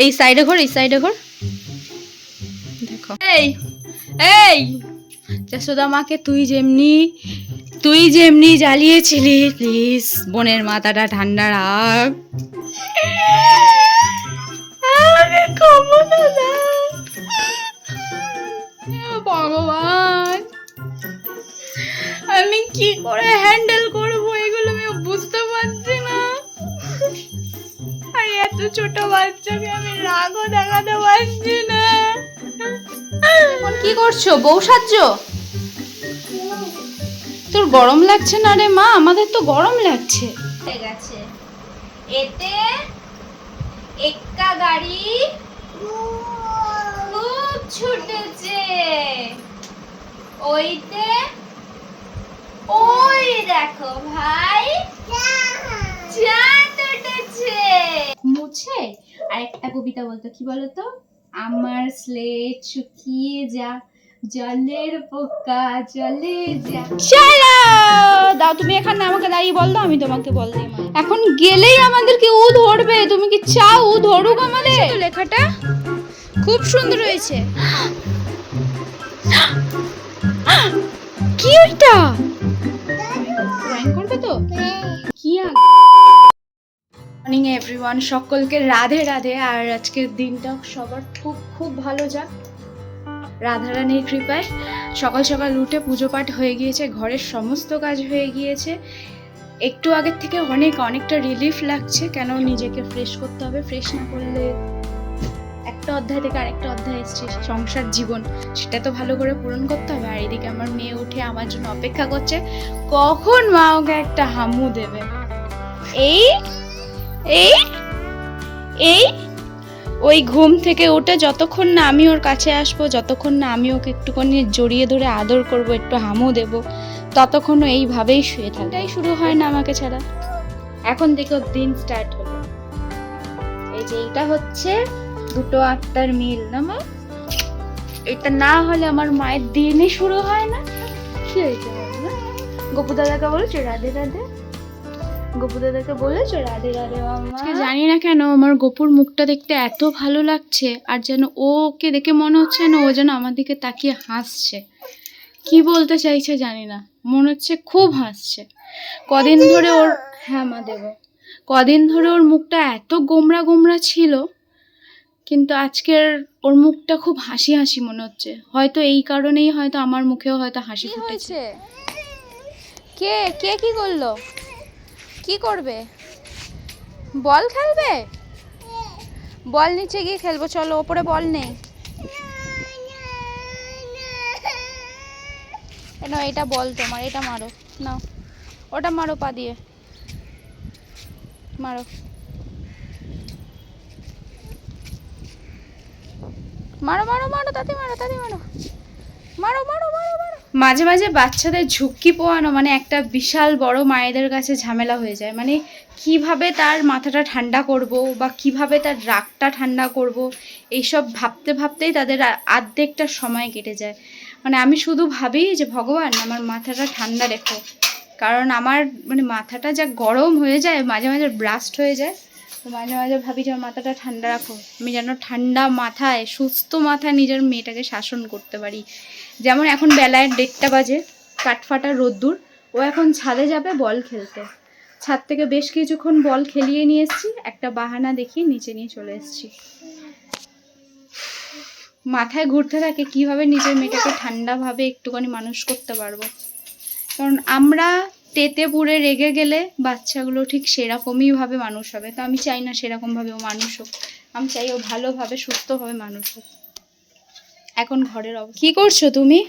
এই সাইডে ঘোর, এই সাইডে ঘোর। দেখো এই এই যশোদা মাকে তুই যেমনি জ্বালিয়েছিলি, প্লিজ বোনের মাথাটা ঠান্ডা রাখ। ভগবান, আমি কি করে হ্যান্ডেল করবো এগুলো, আমি বুঝতে পারছি না। আর এত ছোট বাচ্চাকে আমি রাগও দেখাতে পারছি না। এখন কি করছো, বউ সাজছো? তোর গরম লাগছে না রে মা? আমাদের তো গরম লাগছে। ঠিক আছে, এতে এক্কা গাড়ি খুব ছুটেছে, ওইতে ওই দেখো ভাই চাঁদ উঠেছে। মুছে আর একটা কবিতা বলতো, কি বলতো? আমার স্লেট শুকিয়ে যা, জলের পোকা জলে যা। চলো দাও, তুমি এখানে আমাকে দাঁড়িয়ে বল দাও, আমি তোমাকে বল দিই। এখন গেলেই আমাদেরকে উ ধরবে, তুমি কি চাও উ ধরুক আমাদের? তো লেখাটা খুব সুন্দর হয়েছে। কি ওইটা ড্রয়িং করবে তো? কি মর্নিং এভরিওয়ান, সকলকে রাধে রাধে। আর আজকের দিনটা সবার খুব খুব ভালো যাক রাধারানীর কৃপায়। সকাল সকাল উঠে পুজো পাঠ হয়ে গিয়েছে, ঘরের সমস্ত কাজ হয়ে গিয়েছে। একটু আগের থেকে অনেকটা রিলিফ লাগছে, কেন নিজেকে ফ্রেশ করতে হবে। ফ্রেশ না করলে একটা অধ্যায় থেকে আরেকটা অধ্যায় এসছে, সংসার জীবন, সেটা তো ভালো করে পূরণ করতে হবে। আর এদিকে আমার মেয়ে উঠে আমার জন্য অপেক্ষা করছে, কখন মা ওকে একটা হামু দেবে। এই এই এই ওই ঘুম থেকে উঠে যতক্ষণ না আমি ওর কাছে আসবো, যতক্ষণ না আমি ওকে একটুখানি জড়িয়ে ধরে আদর করব, একটু হামু দেব, ততক্ষণও এইভাবেই শুয়ে থাকে। এটাই শুরু হয় না আমাকে ছাড়া। এখন থেকে ওর দিন স্টার্ট হলো। এই যে এটা হচ্ছে দুটো আত্মার মিল না মা? এটা না হলে আমার মায়ের দিনই শুরু হয় না। কি হয়েছে না? গোপু দাদাকে বলেছো রাধে রাধে? গোপু দাদাকে বলেছো রাধে রাধে মামা? জানি না কেন আমার গোপুর মুখটা দেখতে এত ভালো লাগছে, আর যেন ওকে দেখে মনে হচ্ছে না ও যেন আমার দিকে তাকিয়ে হাসছে। কি বলতে চাইছে জানি না, মনে হচ্ছে খুব হাসছে। কদিন ধরে ওর, হ্যাঁ মা দেব, কদিন ধরে ওর মুখটা এত গোমরা গোমরা ছিল, কিন্তু আজকের ওর মুখটা খুব হাসি হাসি মনে হচ্ছে। হয়তো এই কারণেই হয়তো আমার মুখেও হয়তো হাসি ফুটেছে। কে কে কি করলো? কি করবে? বল খেলবে? বল নিচে গিয়ে খেলবো, চলো, ওপরে বল নেই। না এটা বল তোমার, এটা মারো, নাও ওটা মারো, পা দিয়ে মারো। মারো মারো মারো, তাতে মারো, তাতে মারো, মারো মারো মারো মারো। মাঝে মাঝে বাচ্চাদের ঝুঁকি পোয়ানো মানে একটা বিশাল বড় মায়েদের কাছে ঝামেলা হয়ে যায়। মানে কিভাবে তার মাথাটা ঠান্ডা করব বা কিভাবে তার রাগটা ঠান্ডা করব, এইসব ভাবতে ভাবতেই তাদের অর্ধেকটা সময় কেটে যায়। মানে আমি শুধু ভাবি যে ভগবান আমার মাথাটা ঠান্ডা রেখো, কারণ আমার মানে মাথাটা যা গরম হয়ে যায়, মাঝে মাঝে ব্লাস্ট হয়ে যায়। তো মাঝে মাঝে ভাবি যে আমার মাথাটা ঠান্ডা রাখো, আমি যেন ঠান্ডা মাথায় সুস্থ মাথায় নিজের মেয়েটাকে শাসন করতে পারি। যেমন এখন বেলায় 1:30 বাজে, কাঠফাটা রোদ্দুর, ও এখন ছাদে যাবে বল খেলতে। ছাদ থেকে বেশ কিছুক্ষণ বল খেলিয়ে নিয়ে এসেছি, একটা বাহানা দেখিয়ে নিচে নিয়ে চলে এসেছি। মাথায় ঘুরতে থাকে কিভাবে নিজের মেয়েটাকে ঠান্ডাভাবে একটুখানি মানুষ করতে পারবো। কারণ আমরা তেতে পুড়ে রেগে গেলে বাচ্চাগুলো ঠিক সেরকমই ভাবে মানুষ হবে। তো আমি চাই না সেরকমভাবে ও মানুষ হোক, আমি চাই ও ভালোভাবে সুস্থভাবে মানুষ হোক। এখন ঘরের কি করছো তুমি?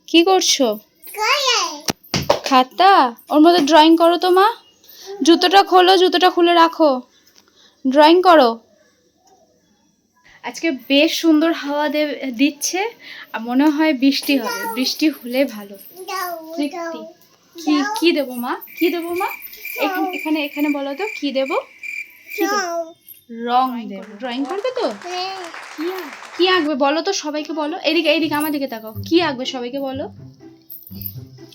কি করছো? খাতা, ওর মধ্যে ড্রয়িং করো তো মা। জুতোটা খোলো, জুতোটা খুলে রাখো, ড্রয়িং করো। আজকে বেশ সুন্দর হাওয়া দিচ্ছে, আর মনে হয় বৃষ্টি হবে। বৃষ্টি হলে ভালো। কি কি দেবো মা? কি দেবো মা? এখানে এখানে বলো তো কি দেবো? রং দেবো। ড্রয়িং করবে তো? কি আঁকবে বলো তো সবাইকে বলো। এদিকে এইদিকে আমার দিকে তাকাও। কি আঁকবে সবাইকে বলো।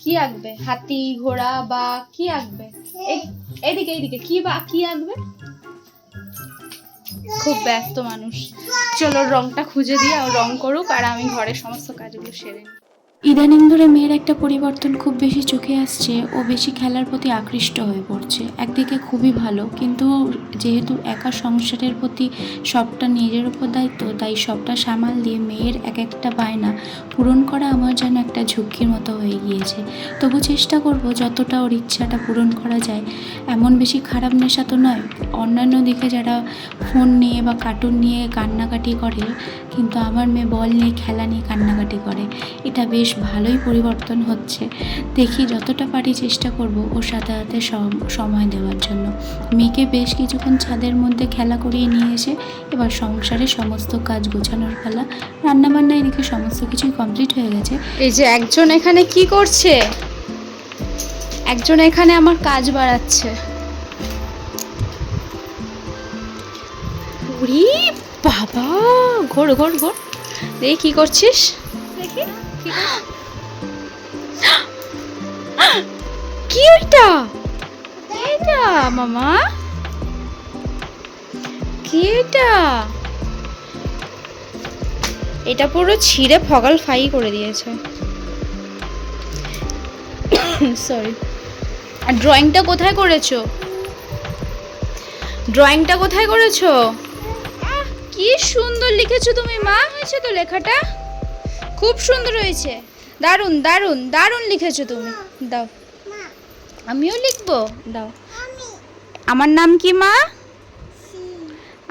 কি আঁকবে? হাতি, ঘোড়া বা কি আঁকবে? এদিকে এইদিকে কি বা কি আঁকবে? খুব ব্যস্ত মানুষ। চলো রংটা খুঁজে দিয়ে আর রং করুক, আর আমি ঘরের সমস্ত কাজগুলো সেরে নিই। ইদানিং ধরে মেয়ের একটা পরিবর্তন খুব বেশি চোখে আসছে। ও বেশি খেলার প্রতি আকৃষ্ট হয়ে পড়ছে। একদিকে খুবই ভালো, কিন্তু যেহেতু একা সংসারের প্রতি সবটা নিজের উপর দায়িত্ব, তাই সবটা সামাল দিয়ে মেয়ের এক একটা বায়না পূরণ করা আমার যেন একটা ঝুঁকির মতো হয়ে গিয়েছে। তবু চেষ্টা করব যতটা ওর ইচ্ছাটা পূরণ করা যায়। এমন বেশি খারাপ নেশা তো নয়। অন্যান্য দিকে যারা ফোন নিয়ে বা কার্টুন নিয়ে কান্নাকাটি করে, কিন্তু আমার মেয়ে বল নিয়ে খেলা নিয়ে কান্নাকাটি করে। এটা বেশ ভালোই পরিবর্তন হচ্ছে। দেখি যতটা পারি চেষ্টা করব ওর সাথে সাথে সময় দেওয়ার জন্য। মেয়েকে বেশ কিছুক্ষণ ছাদের মধ্যে খেলা করিয়ে নিয়ে এসে এবার সংসারে সমস্ত কাজ গোছানোর পালা। রান্নাবান্না এদিকে সমস্ত কিছুই কমপ্লিট হয়ে গেছে। এই যে একজন এখানে কি করছে, একজন এখানে আমার কাজ বাড়াচ্ছে। ওরে বাবা, ঘোর ঘোর ঘোর, দেখি কি করছিস, দেখি কি এটা, এটা মামা কি এটা? এটা পুরো ছিঁড়ে ফগাল ফাই করে দিয়েছে। সরি। আর ড্রয়িংটা কোথায় করেছো? ড্রয়িংটা কোথায় করেছো? কি সুন্দর লিখেছো তুমি মা। হয়েছে তো লেখাটা, খুব সুন্দর হয়েছে। দারুণ দারুণ দারুণ লিখেছো তুমি। দাও, আমিও লিখবো, দাও। আমার নাম কি মা?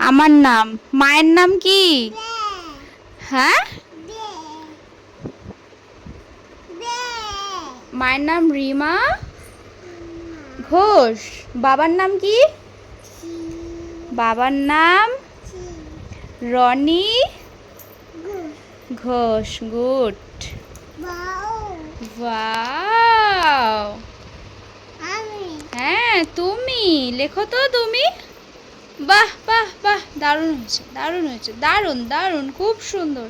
আমার নাম। মায়ের নাম কি? হ্যাঁ, মায়ের নাম রিমা ঘোষ। বাবার নাম কি? বাবার নাম রনি ঘোষ। গুড। ওয়াও, হ্যাঁ তুমি লেখো তো তুমি। বাহ বাহ বাহ, দারুণ হয়েছে দারুণ হয়েছে, দারুণ দারুণ, খুব সুন্দর,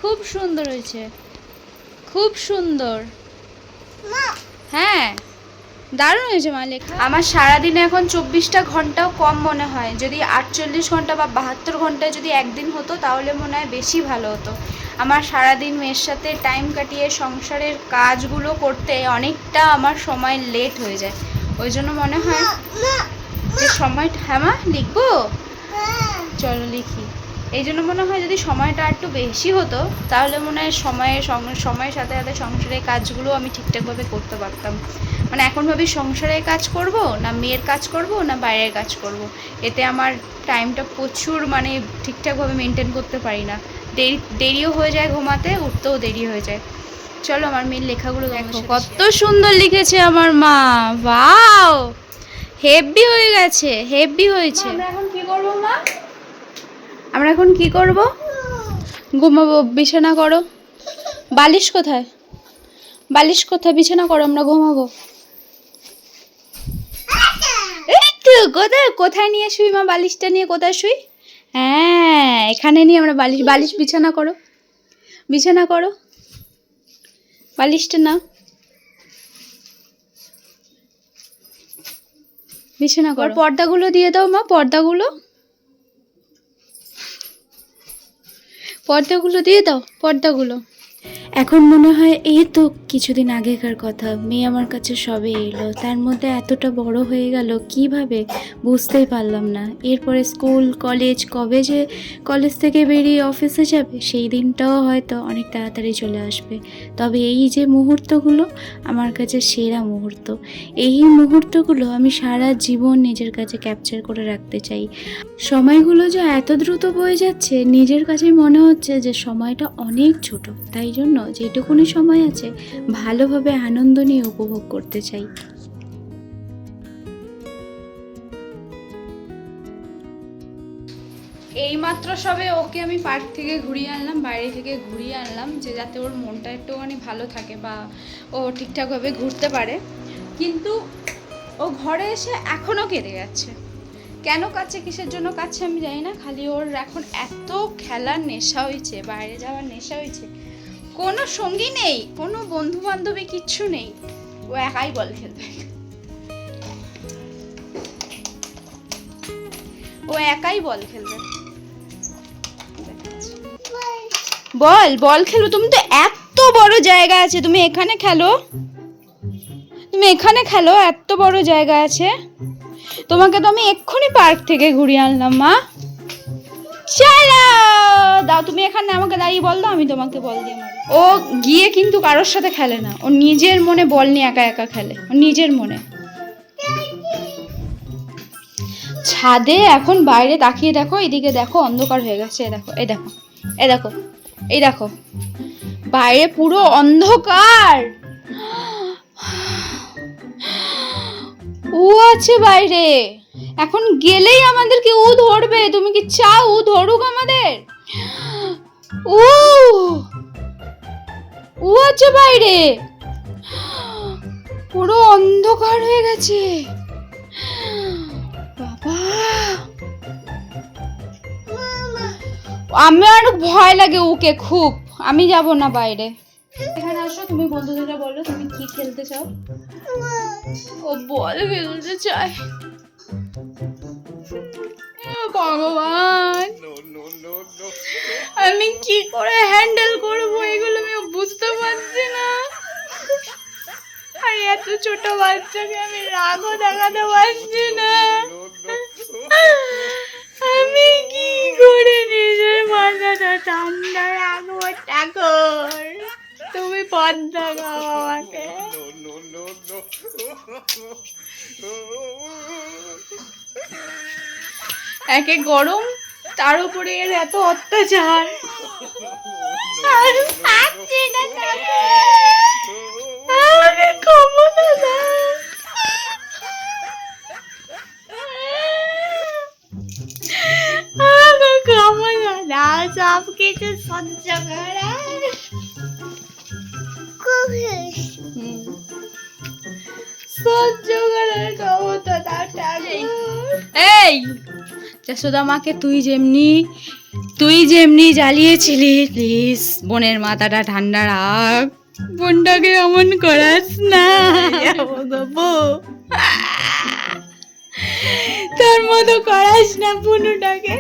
খুব সুন্দর হয়েছে, খুব সুন্দর। হ্যাঁ দারুণ হয়েছে মা লেখা। আমার সারাদিনে এখন 24টা ঘন্টাও কম মনে হয়। যদি 48 ঘন্টা বা 72 ঘন্টায় যদি একদিন হতো তাহলে মনে হয় বেশি ভালো হতো। আমার সারাদিন মেয়ের সাথে টাইম কাটিয়ে সংসারের কাজগুলো করতে অনেকটা আমার সময় লেট হয়ে যায়। ওই জন্য মনে হয় যে সময়, হ্যাঁ মা লিখবো, চলো লিখি। এই জন্য মনে হয় যদি সময়টা একটু বেশি হতো তাহলে মনে হয় সময়ের সাথে সাথে সংসারের কাজগুলো আমি ঠিকঠাকভাবে করতে পারতাম। মানে এখন ভাবি সংসারের কাজ করব না মেয়ের কাজ করব না বাইরের কাজ করব, এতে আমার টাইমটা প্রচুর মানে ঠিকঠাকভাবে মেনটেন করতে পারি না। দেরিও হয়ে যায়, ঘুমাতে উঠতেও দেরি হয়ে যায়। চলো আমার মেয়ের লেখাগুলো দেখো, কত সুন্দর লিখেছে আমার মা। ওয়াও, হেভি হয়ে গেছে, হেভি হয়েছে। আমরা এখন কি করব মা? আমরা এখন কি করব? ঘুমাবো। বিছানা করো। বালিশ কোথায়? বালিশ কোথায়? বিছানা করো, আমরা ঘুমাবো। এই তো কোথায় কোথায় নিয়ে শুই মা? বালিশটা নিয়ে কোথায় শুই? হ্যাঁ এখানে নিয়ে আমরা বালিশ, বালিশ বিছানা করো, বিছানা করো, বালিশটা নাও, বিছানা করো। পর্দাগুলো দিয়ে দাও মা, পর্দাগুলো, পর্দাগুলো দিয়ে দাও, পর্দাগুলো। এখন মনে হয় এই তো কিছুদিন আগেকার কথা, মেয়ে আমার কাছে সবে এলো, তার মধ্যে এতটা বড় হয়ে গেল কিভাবে বুঝতেই পারলাম না। এরপরে স্কুল কলেজ, কবে যে কলেজ থেকে বেরিয়ে অফিসে যাবে সেই দিনটাও হয়তো অনেক তাড়াতাড়ি চলে আসবে। তবে এই যে মুহূর্তগুলো আমার কাছে সেরা মুহূর্ত। এই মুহূর্তগুলো আমি সারা জীবন নিজের কাছে ক্যাপচার করে রাখতে চাই। সময়গুলো যে এত দ্রুত বয়ে যাচ্ছে, নিজের কাছে মনে হচ্ছে যে সময়টা অনেক ছোট। তাই জন্য যেটুকুনি সময় আছে ভালোভাবে আনন্দ নিয়ে উপভোগ করতে চাই। এইমাত্র সবে ওকে আমি পার্ক থেকে ঘুরিয়ে আনলাম, বাইরে থেকে ঘুরিয়ে আনলাম, যে যাতে ওর মনটা একটুখানি ভালো থাকে বা ও ঠিকঠাকভাবে ঘুরতে পারে। কিন্তু ও ঘরে এসে এখনও কেঁদে যাচ্ছে। কেন কাচ্ছে, কিসের জন্য কাচ্ছে আমি জানি না। খালি ওর এখন এত খেলার নেশা হয়েছে, বাইরে যাওয়ার নেশা হয়েছে। কোনো সঙ্গী নেই, কোনো বন্ধু বান্ধবী কিচ্ছু নেই, ও একাই বল খেলবে, ও একাই বল খেলবে। বল বল খেলো। তুমি তো এত বড় জায়গা আছে, তুমি এখানে খেলো, তুমি এখানে খেলো, এত বড় জায়গা আছে। তোমাকে তো আমি এক্ষুনি পার্ক থেকে ঘুরিয়ে আনলাম মা। চলো দাও, তুমি এখানে আমাকে দাঁড়িয়ে বল দাও, আমি তোমাকে বল দিয়ে মারি। ও গিয়ে কিন্তু কারোর সাথে খেলে না, ও নিজের মনে বল নিয়ে একা একা খেলে, ও নিজের মনে। ছাদে এখন বাইরে তাকিয়ে দেখো, এদিকে দেখো অন্ধকার হয়ে গেছে। এই দেখো, এই দেখো, এই দেখো, এই দেখো, বাইরে পুরো অন্ধকার। ও আছে বাইরে, এখন গেলেই আমাদেরকে ও ধরবে। তুমি কি চাও ও ধরুক আমাদের? ও ও আছে বাইরে, পুরো অন্ধকার হয়ে গেছে বাবা। আমার ভয় লাগে ওকে খুব, আমি যাব না বাইরে। এখানে আসো, তুমি বন্ধুদেরকে বলো তুমি কি খেলতে চাও। ও বল খেলতে চায়। ভগবান, আমি কি করে হ্যান্ডেল করবো এগুলো, আমি বুঝতে পারছি না। আর এত ছোট বাচ্চাকে আমি রাগও দেখাতে পারছি না। আমি কি করে নিজের মাথাটা ঠান্ডা রাখবো ঠাকুর, তুমি পথ দেখাও আমাকে। একে গরম, তার উপরে এর এত অত্যাচার। সব কিছু সহ্য করা, সহ্য করার ক্ষমতা। এই যশোদা মাকে তুই যেমনি জ্বালিয়েছিলি, প্লিজ বোনের মাথাটা ঠান্ডা রাখ, বোনটাকে এমন করাস না। তোর মতো করাস না বুনুটাকে।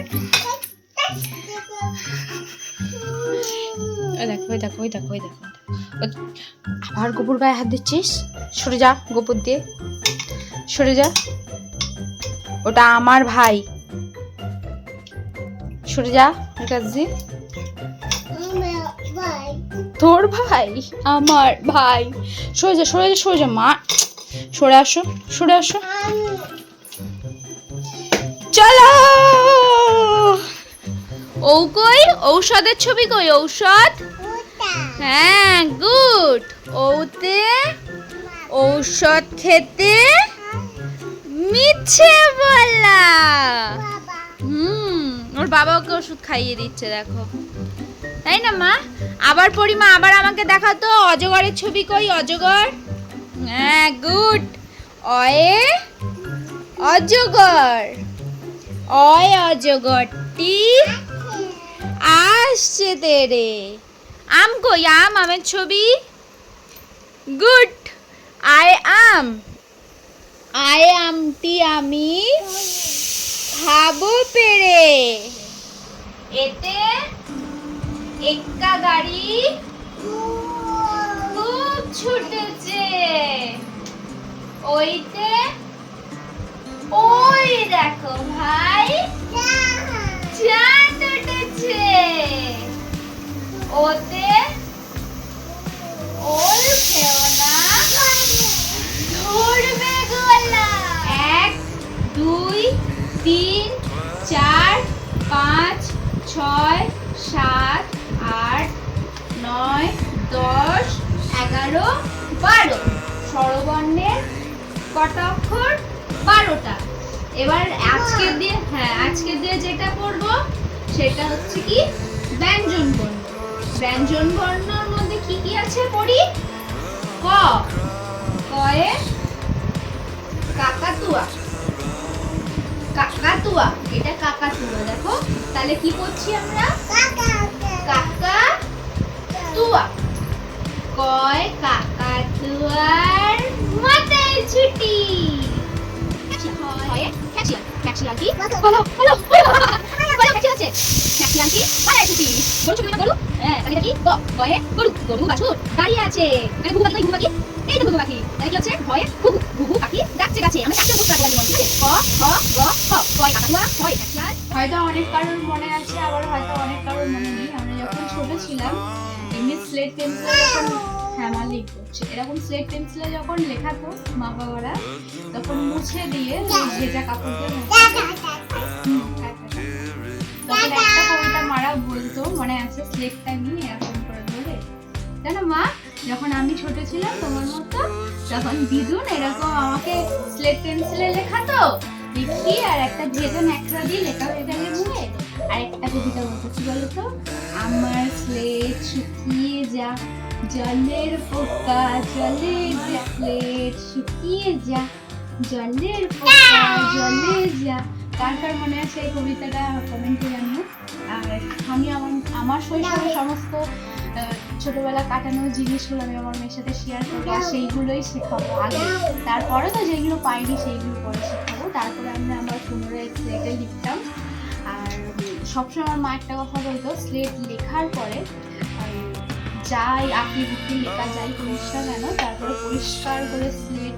দেখো, আবার গোপুর গায়ে হাত দিচ্ছিস, সরে যা, গোপুর দিয়ে সরে যা, ওটা আমার ভাই, সরে যা। তোর ভাই, আমার ভাই, সরে যা, সরে যা, সরে যা মা, সরে আসো, সরে আসো। চলো, ও কই, ঔষধের ছবি কই, ঔষধ? হ্যাঁ গুড, ওতে ঔষধ খেতে মিছে বলা। ওর বাবা ওকে ওষুধ খাইয়ে দিচ্ছে দেখো, তাই না মা? আবার পরিমা, আবার আমাকে দেখাতো অজগরের ছবি কই, অজগর? হ্যাঁ গুড, অয়ে অজগর, অয় অজগরটি আসছে তেরে। আম কই, আম, আমের ছবি? গুড, আই আমটি আমি খাবো পেরে। এতে এক্কা গাড়ি খুব ছুটেছে, ওইতে ওই দেখো ভাই চাঁদ উঠেছে, ওতে ওল খেও না ধরবে গলা। 1 2 3 4 5 6 7 8 9 10 11 12 স্বরবর্ণের কটা অক্ষর? 12টা। এবার আজকের দিয়ে যেটা পড়বো সেটা হচ্ছে কি ব্যঞ্জন বর্ণ। ব্যঞ্জন বর্ণের মধ্যে কি কি আছে পড়ি? ক, কয়ে কাকাতুয়া, কাকাতুয়া, এটা কাকাতুয়া। দেখো তাহলে কি পড়ছি আমরা? কাকাতুয়া। কয় কাকাতুয়ার মাথায় ছুটি। হয় ক্যাচিয়া, ক্যাচিয়া কি? বলো বলো বলো, ক্যাচিয়া আছে, ক্যাচিয়া কি? মাথায় ছুটি। গরু হ্যাঁ তাহলে কি ভয়ে গরু গরু বাছুর দাঁড়িয়ে আছে মানে ঘুঘু পাখি ঘুঘু পাখি এই তো ঘুঘু পাখি তাই কি হচ্ছে ভয়ে ঘুঘু ঘুঘু পাখি ডাকছে গাছে আমরা কাছে বসে থাকবো ঠিক আছে ক খ গ খ ভয় কাকাতুয়া ভয় কাকিয়ার। হয়তো অনেক কারোর মনে আছে, আবার হয়তো অনেক কারোর মনে নেই। আমরা যখন ছোট ছিলাম এমনি স্লেট পেন্সিলে যখন হ্যাঁ লিখবো, এরকম স্লেট পেন্সিলে যখন লেখাতো মা বাবারা, তখন মুছে দিয়ে ভেজা কাপড় দিয়ে তখন একটা কবিতা মারা বলতো, মনে আছে, স্লেটটা নিয়ে এরকম করে ধরে, জানো মা, যখন আমি ছোট ছিলাম তোমার মতো, তখন দিদুন এরকম আমাকে স্লেট পেন্সিলে লেখাতো, লিখি আর একটা ভেজা ন্যাকড়া দিয়ে লেখা হয়ে গেলে মুখে আর একটা কবিতা বলতো, কি বলতো, আমার স্লেট শুকিয়ে যা জলের পোকা জলে যা, স্লেট শুকিয়ে যা জলের পোকা জলে যা। কার কার মনে আছে এই কবিতাটা কমেন্টে জানিও। আর আমি আমার শৈশবে সমস্ত ছোটবেলা কাটানো জিনিসগুলো আমি আমার মেয়ের সাথে শেয়ার করবো, আর সেইগুলোই শেখাবো আগে, তারপরে তো যেগুলো পাইনি সেইগুলো পরে শেখাবো। তারপরে আমরা আমার পুনরায় স্লেটে লিখতাম। আর সবসময় আমার মা একটা কথা বলতো, স্লেট লেখার পরে যাই আঁকি বুকি লেখা যাই পরিষ্কার কেন, তারপরে পরিষ্কার করে স্লেট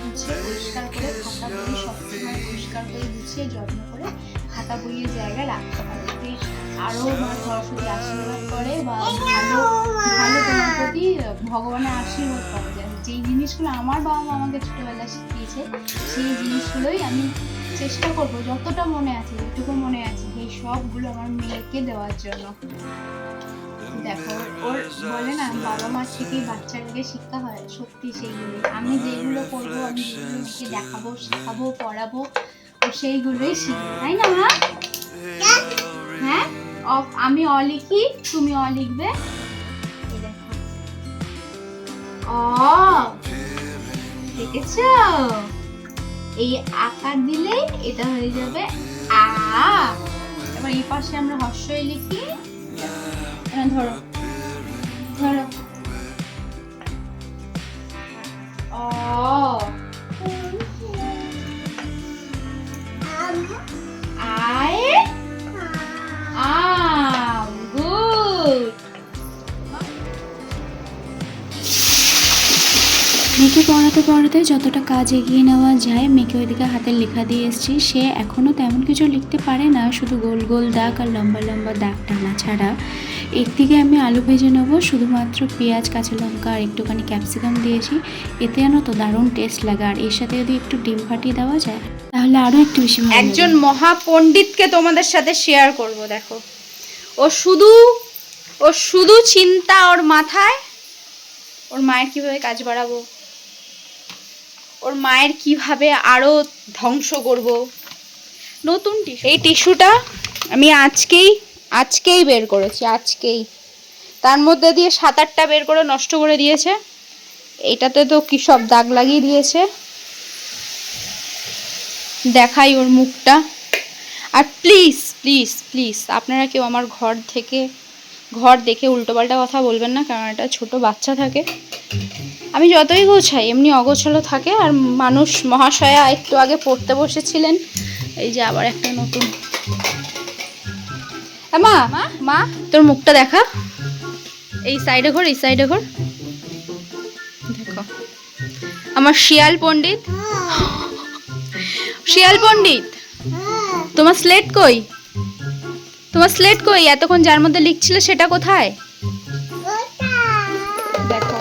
মুছে পরিষ্কার করে খাতা বই সবসময় পরিষ্কার করে গুছিয়ে যত্ন করে খাতা বইয়ের জায়গায় রাখতে হবে, আরো মা সরস্বতী আশীর্বাদ করে বা ভালো ভালো তোমার প্রতি ভগবানের আশীর্বাদ পাওয়া যায়। যেই জিনিসগুলো আমার বাবা মা আমাকে ছোটবেলায় শিখিয়েছে সেই জিনিসগুলোই আমি চেষ্টা করবো যতটা মনে আছে, যেটুকু মনে আছে সেই সবগুলো আমার মেয়েকে দেওয়ার জন্য। দেখো ওর বলে না বাবা মার থেকেই বাচ্চাটাকে শিক্ষা হয়, সত্যি সেইগুলো আমি যেগুলো করবো, আমি যেগুলোকে দেখাবো শেখাবো পড়াবো ও সেইগুলোই শিখবে, তাই না মা? হ্যাঁ আমি অ লিখি তুমি অ লিখবে, অ দেখেছ, এই আকার দিলে এটা হয়ে যাবে আ। এবার এই পাশে আমরা হর্ষই লিখি, ধরো ধরো অ আয় আম, গুড। মেয়েকে পড়াতে পড়াতে যতটা কাজ এগিয়ে নেওয়া যায়, মেয়েকে ওইদিকে হাতের লেখা দিয়ে এসেছি। সে এখনও তেমন কিছু লিখতে পারে না, শুধু গোল গোল দাগ আর লম্বা লম্বা দাগ টানা ছাড়া। একদিকে আমি আলু ভেজে নেবো, শুধুমাত্র পেঁয়াজ কাঁচা লঙ্কা আর একটুখানি ক্যাপসিকাম দিয়েছি, এতে যেন তো দারুণ টেস্ট লাগে। আর এর সাথে যদি একটু ডিম ফাটিয়ে দেওয়া যায় তাহলে আরও একটু বেশি ভালো। একজন মহাপণ্ডিতকে তোমাদের সাথে শেয়ার করব। দেখো ও শুধু চিন্তা ওর মাথায়, ওর মায়ের কিভাবে কাজ বাড়াবো, ওর মায়ের কিভাবে আরো ধ্বংস করব। নতুন টিস্যু, এই টিস্যুটা আমি আজকেই বের করেছি, আজকেই। তার মধ্যে দিয়ে 7-8টা বের করে নষ্ট করে দিয়েছে। এইটাতে তো কি সব দাগ লাগিয়ে দিয়েছে, দেখাই ওর মুখটা। আর প্লিজ প্লিজ প্লিজ আপনারা কেউ আমার ঘর দেখে উল্টোপাল্টা কথা বলবেন না, কারণ একটা ছোট বাচ্চা থাকে। আমি যতই গোছাই এমনি অগোছালো থাকে। আর মানুষ মহাশয়া একটু আগে পড়তে বসেছিলেন, এই যে আবার একটা নতুন। মা মা তোর মুখটা দেখা, এই সাইডে ঘর, এই সাইডে ঘর, দেখো আমার শিয়াল পণ্ডিত। শিয়াল পণ্ডিত, তোমার স্লেট কই? তোমার স্লেট কই? এতক্ষণ যার মধ্যে লিখছিলে সেটা কোথায়? দেখো,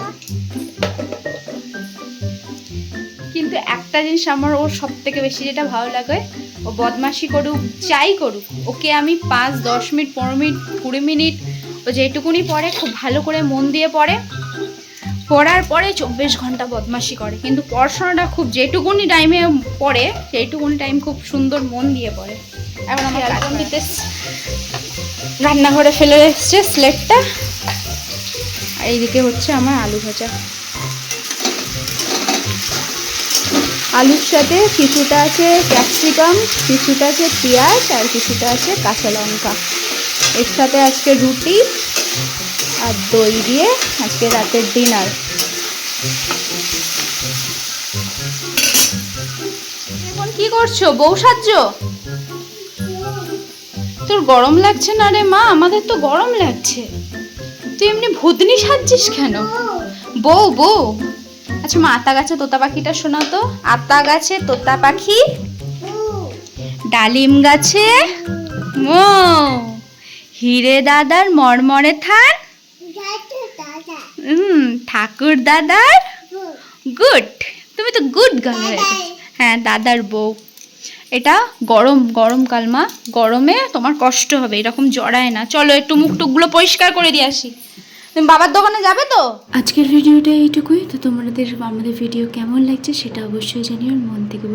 কিন্তু একটা জিনিস আমার ওর সব থেকে বেশি যেটা ভালো লাগে, ও বদমাশি করুক যাই করুক, ওকে আমি 5-10 মিনিট 15 মিনিট 20 মিনিট ও যেটুকুনি পড়ে খুব ভালো করে মন দিয়ে পড়ে, পড়ার পরে 24 ঘন্টা বদমাশি করে। কিন্তু পড়াশোনাটা খুব যেটুকুনি টাইমে পড়ে সেইটুকুনি টাইম খুব সুন্দর মন দিয়ে পড়ে। এখন আমার রান্নাঘরে ফেলে এসছে স্লেটটা। আর এইদিকে হচ্ছে আমার আলু ভাজা, আলুর সাথে কিছুটা আছে ক্যাপসিকাম, কিছুটা আছে পেঁয়াজ আর কিছুটা আছে কাঁচা লঙ্কা। এর সাথে আজকে রুটি আর দই দিয়ে আজকে রাতের ডিনার। এখন কি করছো? বউ সাজছো? তোর গরম লাগছে না রে মা? আমাদের তো গরম লাগছে। তুই এমনি ভূতনি সাজছিস কেন? বউ বউ। আচ্ছা মা, আতা গাছে তোতা পাখিটা শোনাও তো। আতা গাছে তোতা পাখি, ডালিম গাছে মো, হিরে দাদার মরমরে থান, ঠাকুর দাদার গুড। তুমি তো গুড গার্ল হয়ে গেছো। হ্যাঁ, দাদার বউ। এটা গরমকাল মা, গরমে তোমার কষ্ট হবে, এরকম জড়ায় না। চলো একটু মুখ টুকগুলো পরিষ্কার করে দিয়ে আসি। তুমি বাবার দোকানে যাবে তো? আজকের ভিডিওটা এইটুকুই। তো তোমাদের আমাদের ভিডিও কেমন লাগছে সেটা অবশ্যই জানিও, মন থেকে